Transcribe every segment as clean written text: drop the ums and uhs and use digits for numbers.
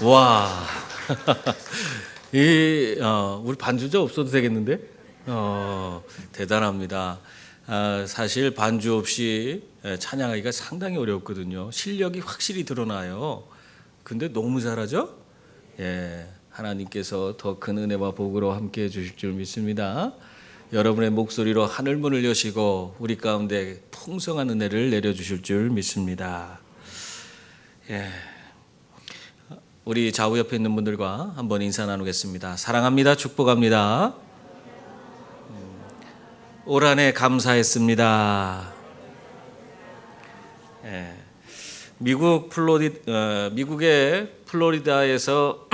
와, 우리 반주자 없어도 되겠는데? 대단합니다. 사실 반주 없이 찬양하기가 상당히 어렵거든요. 실력이 확실히 드러나요. 근데 너무 잘하죠? 예, 하나님께서 더 큰 은혜와 복으로 함께 해주실 줄 믿습니다. 여러분의 목소리로 하늘문을 여시고 우리 가운데 풍성한 은혜를 내려주실 줄 믿습니다. 예. 우리 좌우 옆에 있는 분들과 한번 인사 나누겠습니다. 사랑합니다. 축복합니다. 올 한 해 감사했습니다. 예. 미국의 플로리다에서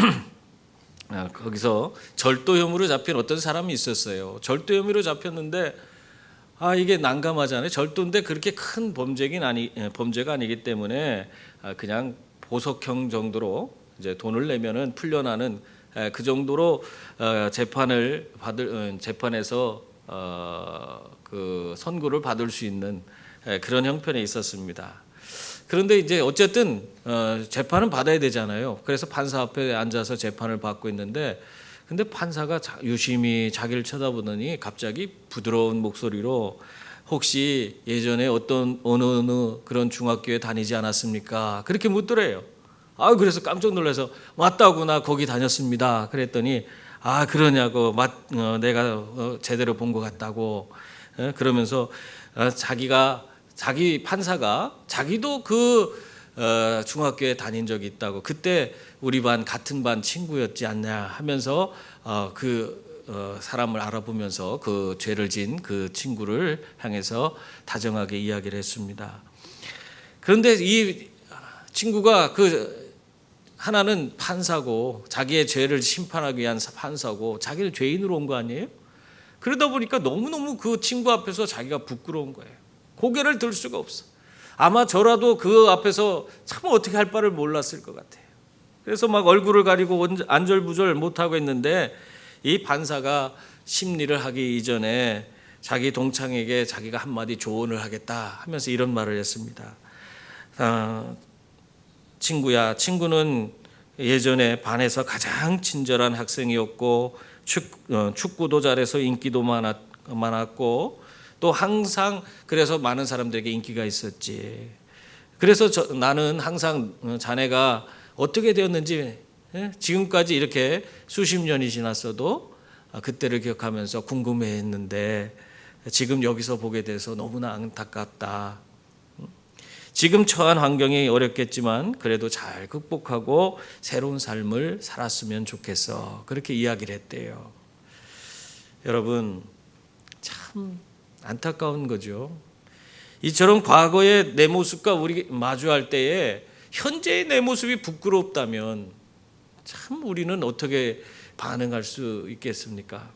거기서 절도 혐의로 잡힌 어떤 사람이 있었어요. 절도 혐의로 잡혔는데 이게 난감하잖아요. 절도인데 그렇게 큰 범죄가 아니기 때문에 그냥 보석형 정도로 이제 돈을 내면은 풀려나는 그 정도로 재판에서 그 선고를 받을 수 있는 그런 형편에 있었습니다. 그런데 이제 어쨌든 재판은 받아야 되잖아요. 그래서 판사 앞에 앉아서 재판을 받고 있는데, 근데 판사가 유심히 자기를 쳐다보더니 갑자기 부드러운 목소리로 혹시 예전에 어느 그런 중학교에 다니지 않았습니까? 그렇게 묻더래요. 그래서 깜짝 놀라서 맞다고, 나 거기 다녔습니다. 그랬더니 그러냐고, 내가 제대로 본 것 같다고. 그러면서 자기 판사가 자기도 그 중학교에 다닌 적이 있다고, 그때 우리 반 같은 반 친구였지 않냐 하면서 사람을 알아보면서 그 죄를 지은 그 친구를 향해서 다정하게 이야기를 했습니다. 그런데 이 친구가 하나는 판사고, 자기의 죄를 심판하기 위한 판사고, 자기를 죄인으로 온 거 아니에요? 그러다 보니까 너무너무 그 친구 앞에서 자기가 부끄러운 거예요. 고개를 들 수가 없어. 아마 저라도 그 앞에서 참 어떻게 할 바를 몰랐을 것 같아요. 그래서 막 얼굴을 가리고 안절부절 못하고 있는데, 이 판사가 심리를 하기 이전에 자기 동창에게 자기가 한마디 조언을 하겠다 하면서 이런 말을 했습니다. 친구야, 친구는 예전에 반에서 가장 친절한 학생이었고, 축구도 잘해서 인기도 많았고, 또 항상 그래서 많은 사람들에게 인기가 있었지. 그래서 나는 항상 자네가 어떻게 되었는지, 지금까지 이렇게 수십 년이 지났어도 그때를 기억하면서 궁금해했는데, 지금 여기서 보게 돼서 너무나 안타깝다. 지금 처한 환경이 어렵겠지만 그래도 잘 극복하고 새로운 삶을 살았으면 좋겠어. 그렇게 이야기를 했대요. 여러분, 참 안타까운 거죠. 이처럼 과거의 내 모습과 우리 마주할 때에 현재의 내 모습이 부끄럽다면 참 우리는 어떻게 반응할 수 있겠습니까?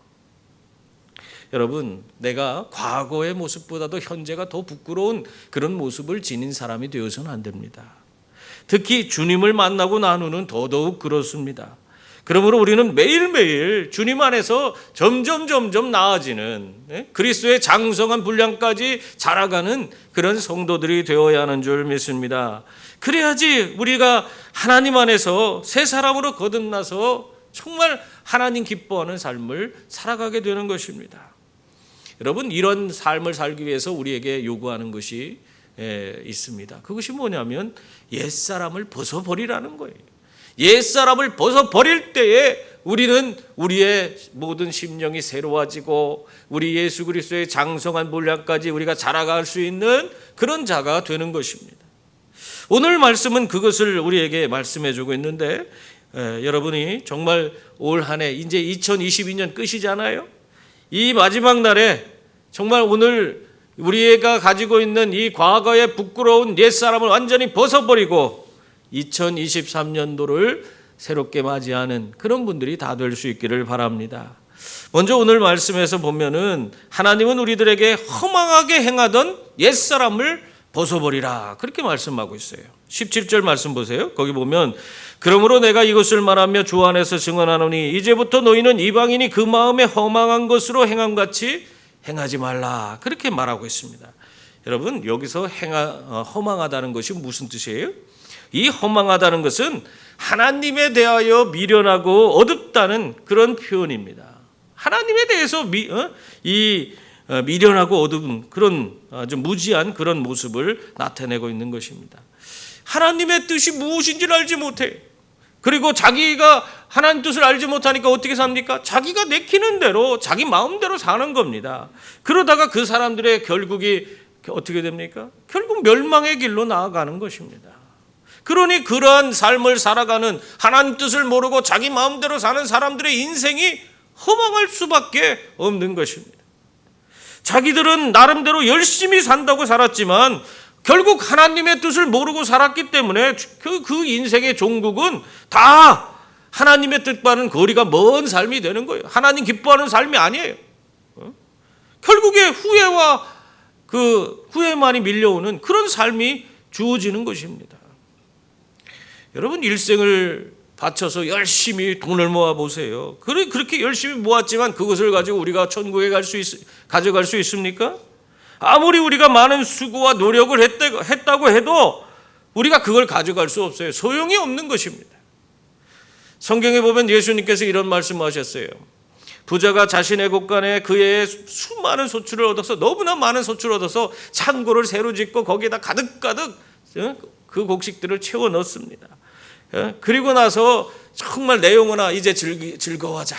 여러분, 내가 과거의 모습보다도 현재가 더 부끄러운 그런 모습을 지닌 사람이 되어서는 안 됩니다. 특히 주님을 만나고 난 후는 더더욱 그렇습니다. 그러므로 우리는 매일매일 주님 안에서 점점 나아지는, 그리스도의 장성한 분량까지 자라가는 그런 성도들이 되어야 하는 줄 믿습니다. 그래야지 우리가 하나님 안에서 새 사람으로 거듭나서 정말 하나님 기뻐하는 삶을 살아가게 되는 것입니다. 여러분, 이런 삶을 살기 위해서 우리에게 요구하는 것이 있습니다. 그것이 뭐냐면 옛사람을 벗어버리라는 거예요. 옛사람을 벗어버릴 때에 우리는 우리의 모든 심령이 새로워지고 우리 예수 그리스도의 장성한 분량까지 우리가 자라갈 수 있는 그런 자가 되는 것입니다. 오늘 말씀은 그것을 우리에게 말씀해 주고 있는데, 여러분이 정말 올 한 해 이제 2022년 끝이잖아요. 이 마지막 날에 정말 오늘 우리가 가지고 있는 이 과거의 부끄러운 옛사람을 완전히 벗어버리고 2023년도를 새롭게 맞이하는 그런 분들이 다 될 수 있기를 바랍니다. 먼저 오늘 말씀에서 보면은 하나님은 우리들에게 허망하게 행하던 옛사람을 벗어버리라, 그렇게 말씀하고 있어요. 17절 말씀 보세요. 거기 보면 그러므로 내가 이것을 말하며 주 안에서 증언하노니 이제부터 너희는 이방인이 그 마음에 허망한 것으로 행함같이 행하지 말라, 그렇게 말하고 있습니다. 여러분, 여기서 허망하다는 것이 무슨 뜻이에요? 이 허망하다는 것은 하나님에 대하여 미련하고 어둡다는 그런 표현입니다. 하나님에 대해서 미련하고 어두운 그런 아주 무지한 그런 모습을 나타내고 있는 것입니다. 하나님의 뜻이 무엇인지를 알지 못해. 그리고 자기가 하나님 뜻을 알지 못하니까 어떻게 삽니까? 자기가 내키는 대로 자기 마음대로 사는 겁니다. 그러다가 그 사람들의 결국이 어떻게 됩니까? 결국 멸망의 길로 나아가는 것입니다. 그러니 그러한 삶을 살아가는 하나님 뜻을 모르고 자기 마음대로 사는 사람들의 인생이 허망할 수밖에 없는 것입니다. 자기들은 나름대로 열심히 산다고 살았지만 결국 하나님의 뜻을 모르고 살았기 때문에 그 인생의 종국은 다 하나님의 뜻과는 거리가 먼 삶이 되는 거예요. 하나님 기뻐하는 삶이 아니에요. 결국에 후회만이 밀려오는 그런 삶이 주어지는 것입니다. 여러분, 일생을 바쳐서 열심히 돈을 모아보세요. 그렇게 열심히 모았지만 그것을 가지고 우리가 천국에 가져갈 수 있습니까? 아무리 우리가 많은 수고와 노력을 했다고 해도 우리가 그걸 가져갈 수 없어요. 소용이 없는 것입니다. 성경에 보면 예수님께서 이런 말씀하셨어요. 부자가 자신의 곳간에 그의 수많은 소출을 얻어서, 너무나 많은 소출을 얻어서 창고를 새로 짓고 거기에다 가득가득 그 곡식들을 채워 넣습니다. 그리고 나서 정말 내 영혼아 이제 즐거워하자,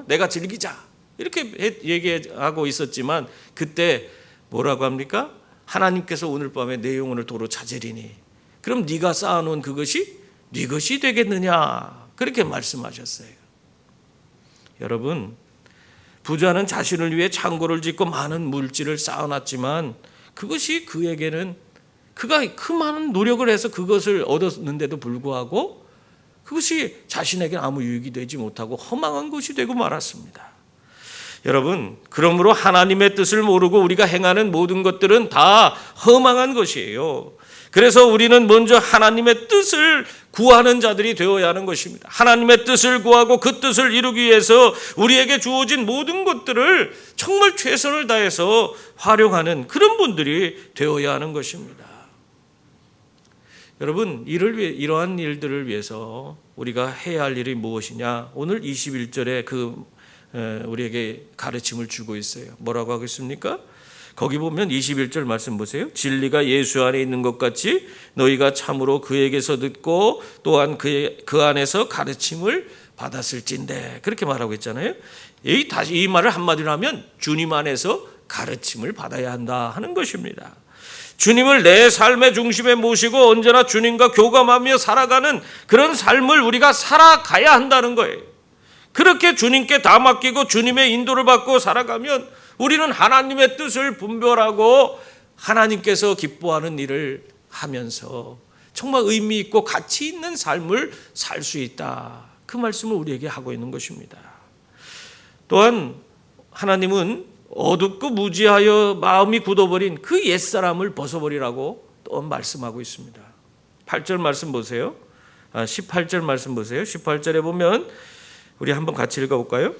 내가 즐기자, 이렇게 얘기하고 있었지만 그때 뭐라고 합니까? 하나님께서 오늘 밤에 내 영혼을 도로 찾으리니 그럼 네가 쌓아놓은 그것이 네 것이 되겠느냐, 그렇게 말씀하셨어요. 여러분, 부자는 자신을 위해 창고를 짓고 많은 물질을 쌓아놨지만 그것이 그에게는, 그가 그 많은 노력을 해서 그것을 얻었는데도 불구하고 그것이 자신에게 아무 유익이 되지 못하고 허망한 것이 되고 말았습니다. 여러분, 그러므로 하나님의 뜻을 모르고 우리가 행하는 모든 것들은 다 허망한 것이에요. 그래서 우리는 먼저 하나님의 뜻을 구하는 자들이 되어야 하는 것입니다. 하나님의 뜻을 구하고 그 뜻을 이루기 위해서 우리에게 주어진 모든 것들을 정말 최선을 다해서 활용하는 그런 분들이 되어야 하는 것입니다. 여러분, 이러한 일들을 위해서 우리가 해야 할 일이 무엇이냐? 오늘 21절에 우리에게 가르침을 주고 있어요. 뭐라고 하고 있습니까? 거기 보면 21절 말씀 보세요. 진리가 예수 안에 있는 것 같이 너희가 참으로 그에게서 듣고 또한 그 안에서 가르침을 받았을진데, 그렇게 말하고 있잖아요. 이 말을 한마디로 하면 주님 안에서 가르침을 받아야 한다 하는 것입니다. 주님을 내 삶의 중심에 모시고 언제나 주님과 교감하며 살아가는 그런 삶을 우리가 살아가야 한다는 거예요. 그렇게 주님께 다 맡기고 주님의 인도를 받고 살아가면 우리는 하나님의 뜻을 분별하고 하나님께서 기뻐하는 일을 하면서 정말 의미 있고 가치 있는 삶을 살 수 있다, 그 말씀을 우리에게 하고 있는 것입니다. 또한 하나님은 어둡고 무지하여 마음이 굳어버린 그 옛사람을 벗어버리라고 또 말씀하고 있습니다. 8절 말씀 보세요. 18절 말씀 보세요. 18절에 보면 우리 한번 같이 읽어볼까요?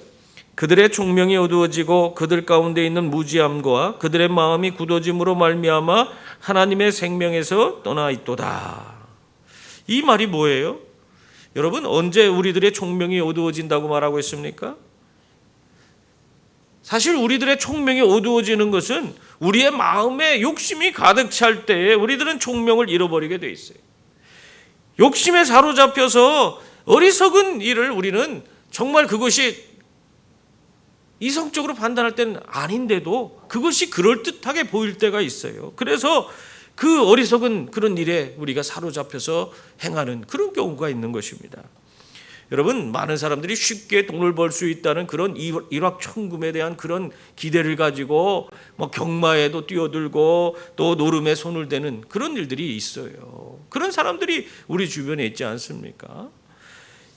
그들의 총명이 어두워지고 그들 가운데 있는 무지함과 그들의 마음이 굳어짐으로 말미암아 하나님의 생명에서 떠나 있도다. 이 말이 뭐예요? 여러분, 언제 우리들의 총명이 어두워진다고 말하고 있습니까? 사실 우리들의 총명이 어두워지는 것은 우리의 마음에 욕심이 가득 찰 때에 우리들은 총명을 잃어버리게 돼 있어요. 욕심에 사로잡혀서 어리석은 일을 우리는 정말 그것이 이성적으로 판단할 때는 아닌데도 그것이 그럴듯하게 보일 때가 있어요. 그래서 그 어리석은 그런 일에 우리가 사로잡혀서 행하는 그런 경우가 있는 것입니다. 여러분, 많은 사람들이 쉽게 돈을 벌 수 있다는 그런 일확천금에 대한 그런 기대를 가지고 경마에도 뛰어들고 또 노름에 손을 대는 그런 일들이 있어요. 그런 사람들이 우리 주변에 있지 않습니까?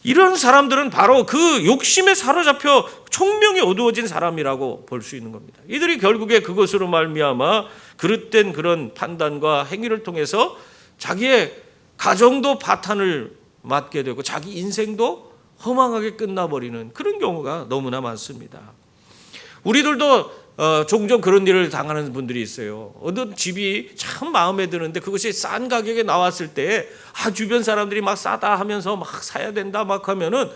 이런 사람들은 바로 그 욕심에 사로잡혀 총명이 어두워진 사람이라고 볼 수 있는 겁니다. 이들이 결국에 그것으로 말미암아 그릇된 그런 판단과 행위를 통해서 자기의 가정도 파탄을 맞게 되고 자기 인생도 허망하게 끝나버리는 그런 경우가 너무나 많습니다. 우리들도 종종 그런 일을 당하는 분들이 있어요. 어떤 집이 참 마음에 드는데 그것이 싼 가격에 나왔을 때 주변 사람들이 막 싸다 하면서 막 사야 된다 막 하면은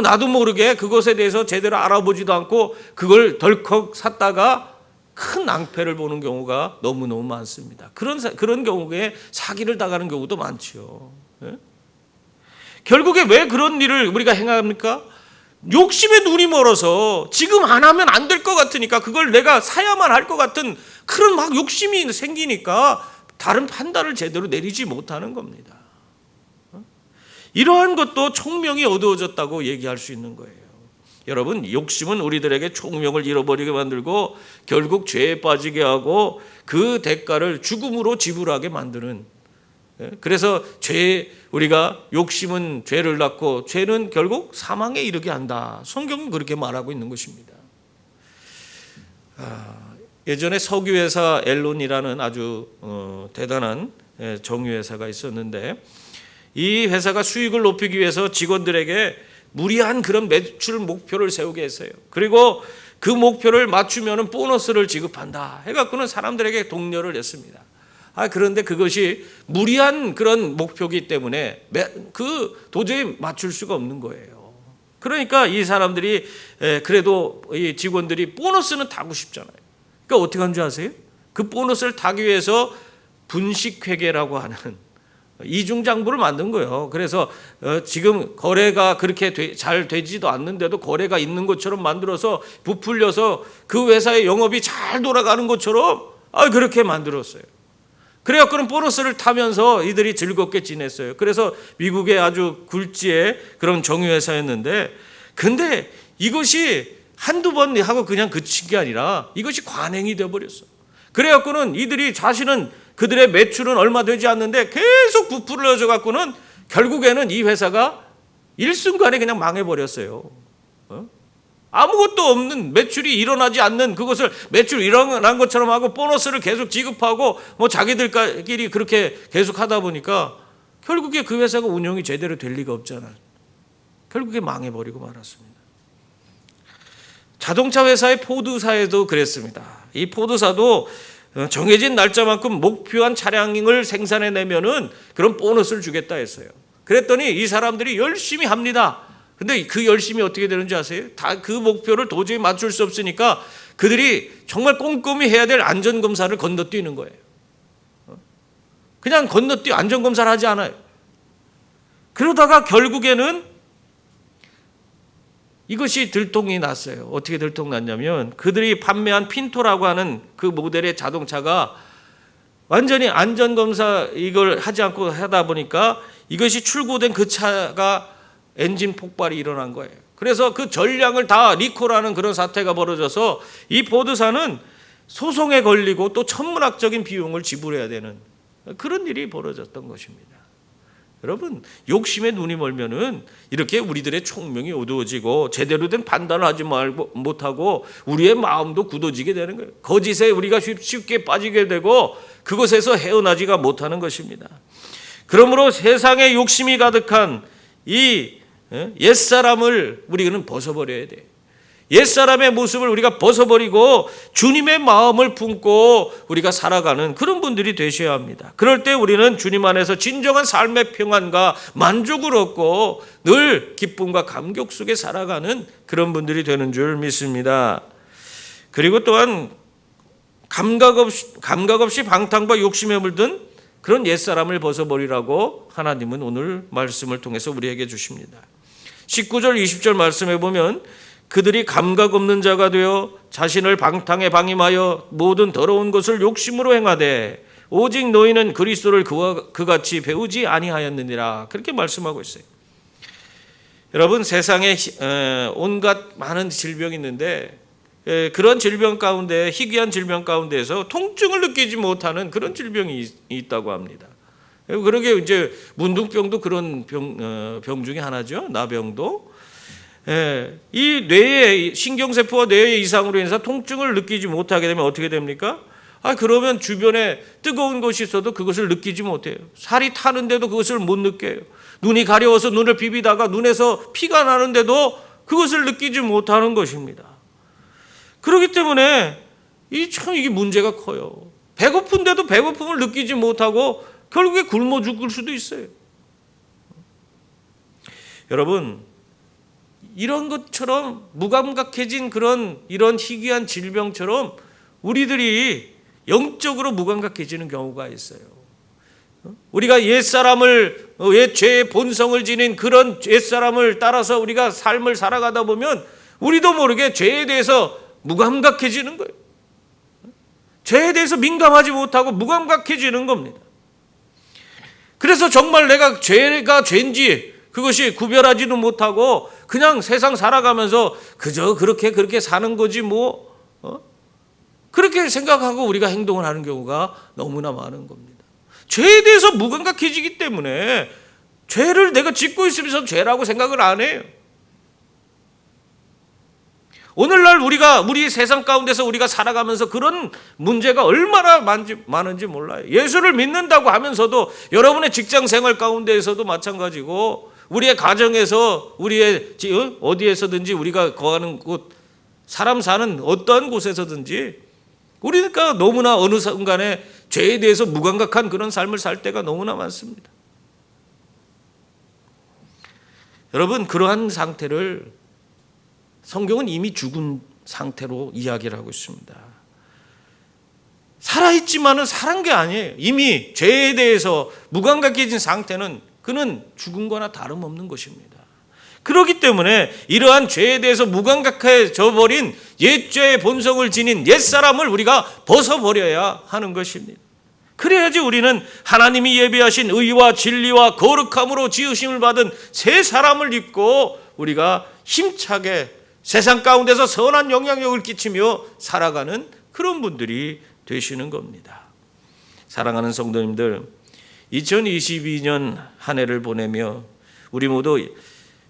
나도 모르게 그것에 대해서 제대로 알아보지도 않고 그걸 덜컥 샀다가 큰 낭패를 보는 경우가 너무너무 많습니다. 그런 경우에 사기를 당하는 경우도 많죠. 예? 결국에 왜 그런 일을 우리가 행합니까? 욕심에 눈이 멀어서 지금 안 하면 안 될 것 같으니까 그걸 내가 사야만 할 것 같은 그런 막 욕심이 생기니까 다른 판단을 제대로 내리지 못하는 겁니다. 이러한 것도 총명이 어두워졌다고 얘기할 수 있는 거예요. 여러분, 욕심은 우리들에게 총명을 잃어버리게 만들고 결국 죄에 빠지게 하고 그 대가를 죽음으로 지불하게 만드는, 그래서 우리가 욕심은 죄를 낳고 죄는 결국 사망에 이르게 한다. 성경은 그렇게 말하고 있는 것입니다. 예전에 석유회사 엘론이라는 아주 대단한 정유회사가 있었는데 이 회사가 수익을 높이기 위해서 직원들에게 무리한 그런 매출 목표를 세우게 했어요. 그리고 그 목표를 맞추면 보너스를 지급한다 해갖고는 사람들에게 독려를 했습니다. 그런데 그것이 무리한 그런 목표이기 때문에 도저히 맞출 수가 없는 거예요. 그러니까 이 사람들이 그래도 이 직원들이 보너스는 타고 싶잖아요. 그러니까 어떻게 하는 줄 아세요? 그 보너스를 타기 위해서 분식회계라고 하는 이중장부를 만든 거예요. 그래서 지금 거래가 그렇게 잘 되지도 않는데도 거래가 있는 것처럼 만들어서 부풀려서 그 회사의 영업이 잘 돌아가는 것처럼 그렇게 만들었어요. 그래갖고는 보너스를 타면서 이들이 즐겁게 지냈어요. 그래서 미국의 아주 굴지의 그런 정유회사였는데, 근데 이것이 한두 번 하고 그냥 그친 게 아니라 이것이 관행이 되어버렸어. 그래갖고는 이들이 자신은 그들의 매출은 얼마 되지 않는데 계속 부풀려져 갖고는 결국에는 이 회사가 일순간에 그냥 망해버렸어요. 아무것도 없는, 매출이 일어나지 않는 그것을 매출 일어난 것처럼 하고 보너스를 계속 지급하고 자기들끼리 그렇게 계속 하다 보니까 결국에 그 회사가 운영이 제대로 될 리가 없잖아요. 결국에 망해버리고 말았습니다. 자동차 회사의 포드사에도 그랬습니다. 이 포드사도 정해진 날짜만큼 목표한 차량을 생산해내면은 그런 보너스를 주겠다 했어요. 그랬더니 이 사람들이 열심히 합니다. 근데 그 열심히 어떻게 되는지 아세요? 다 그 목표를 도저히 맞출 수 없으니까 그들이 정말 꼼꼼히 해야 될 안전검사를 건너뛰는 거예요. 그냥 안전검사를 하지 않아요. 그러다가 결국에는 이것이 들통이 났어요. 어떻게 들통났냐면 그들이 판매한 핀토라고 하는 그 모델의 자동차가 완전히 안전검사 이걸 하지 않고 하다 보니까 이것이 출고된 그 차가 엔진 폭발이 일어난 거예요. 그래서 그 전량을 다 리콜하는 그런 사태가 벌어져서 이 포드사는 소송에 걸리고 또 천문학적인 비용을 지불해야 되는 그런 일이 벌어졌던 것입니다. 여러분, 욕심에 눈이 멀면은 이렇게 우리들의 총명이 어두워지고 제대로 된 판단을 하지 못하고 우리의 마음도 굳어지게 되는 거예요. 거짓에 우리가 쉽게 빠지게 되고 그것에서 헤어나지가 못하는 것입니다. 그러므로 세상에 욕심이 가득한 이 옛사람을 우리는 벗어버려야 돼요. 옛사람의 모습을 우리가 벗어버리고 주님의 마음을 품고 우리가 살아가는 그런 분들이 되셔야 합니다. 그럴 때 우리는 주님 안에서 진정한 삶의 평안과 만족을 얻고 늘 기쁨과 감격 속에 살아가는 그런 분들이 되는 줄 믿습니다. 그리고 또한 감각 없이 방탕과 욕심에 물든 그런 옛사람을 벗어버리라고 하나님은 오늘 말씀을 통해서 우리에게 주십니다. 19절 20절 말씀에 보면 그들이 감각 없는 자가 되어 자신을 방탕에 방임하여 모든 더러운 것을 욕심으로 행하되 오직 너희는 그리스도를 그같이 배우지 아니하였느니라. 그렇게 말씀하고 있어요. 여러분, 세상에 온갖 많은 질병이 있는데 그런 질병 가운데, 희귀한 질병 가운데에서 통증을 느끼지 못하는 그런 질병이 있다고 합니다. 그러게 이제 문둥병도 그런 병 중에 하나죠. 나병도. 이 뇌의 신경세포와 뇌의 이상으로 인해서 통증을 느끼지 못하게 되면 어떻게 됩니까? 그러면 주변에 뜨거운 것이 있어도 그것을 느끼지 못해요. 살이 타는데도 그것을 못 느껴요. 눈이 가려워서 눈을 비비다가 눈에서 피가 나는데도 그것을 느끼지 못하는 것입니다. 그렇기 때문에 이게 문제가 커요. 배고픈데도 배고픔을 느끼지 못하고 결국에 굶어 죽을 수도 있어요. 여러분, 이런 것처럼 무감각해진 이런 희귀한 질병처럼 우리들이 영적으로 무감각해지는 경우가 있어요. 우리가 죄의 본성을 지닌 그런 옛사람을 따라서 우리가 삶을 살아가다 보면 우리도 모르게 죄에 대해서 무감각해지는 거예요. 죄에 대해서 민감하지 못하고 무감각해지는 겁니다. 그래서 정말 내가 죄가 죄인지 그것이 구별하지도 못하고 그냥 세상 살아가면서 그저 그렇게 사는 거지 뭐 그렇게 생각하고 우리가 행동을 하는 경우가 너무나 많은 겁니다. 죄에 대해서 무감각해지기 때문에 죄를 내가 짓고 있으면서 죄라고 생각을 안 해요. 오늘날 우리 세상 가운데서 우리가 살아가면서 그런 문제가 얼마나 많은지 몰라요. 예수를 믿는다고 하면서도 여러분의 직장 생활 가운데에서도 마찬가지고 우리의 가정에서 우리의 어디에서든지 우리가 거하는 곳 사람 사는 어떠한 곳에서든지 우리가 너무나 어느 순간에 죄에 대해서 무감각한 그런 삶을 살 때가 너무나 많습니다. 여러분, 그러한 상태를 성경은 이미 죽은 상태로 이야기를 하고 있습니다. 살아있지만은 살은 게 아니에요. 이미 죄에 대해서 무감각해진 상태는 그는 죽은 거나 다름없는 것입니다. 그렇기 때문에 이러한 죄에 대해서 무감각해져 버린 옛죄의 본성을 지닌 옛사람을 우리가 벗어버려야 하는 것입니다. 그래야지 우리는 하나님이 예비하신 의와 진리와 거룩함으로 지으심을 받은 새 사람을 입고 우리가 힘차게 세상 가운데서 선한 영향력을 끼치며 살아가는 그런 분들이 되시는 겁니다. 사랑하는 성도님들, 2022년 한 해를 보내며 우리 모두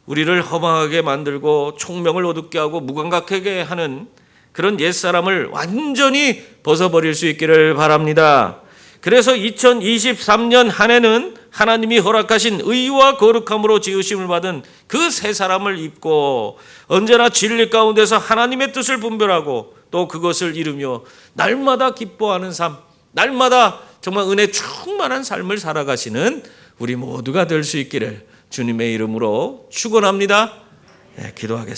우리를 허망하게 만들고 총명을 어둡게 하고 무감각하게 하는 그런 옛사람을 완전히 벗어버릴 수 있기를 바랍니다. 그래서 2023년 한 해는 하나님이 허락하신 의와 거룩함으로 지으심을 받은 그 새 사람을 입고 언제나 진리 가운데서 하나님의 뜻을 분별하고 또 그것을 이루며 날마다 기뻐하는 삶, 날마다 정말 은혜 충만한 삶을 살아가시는 우리 모두가 될 수 있기를 주님의 이름으로 축원합니다. 기도하겠습니다.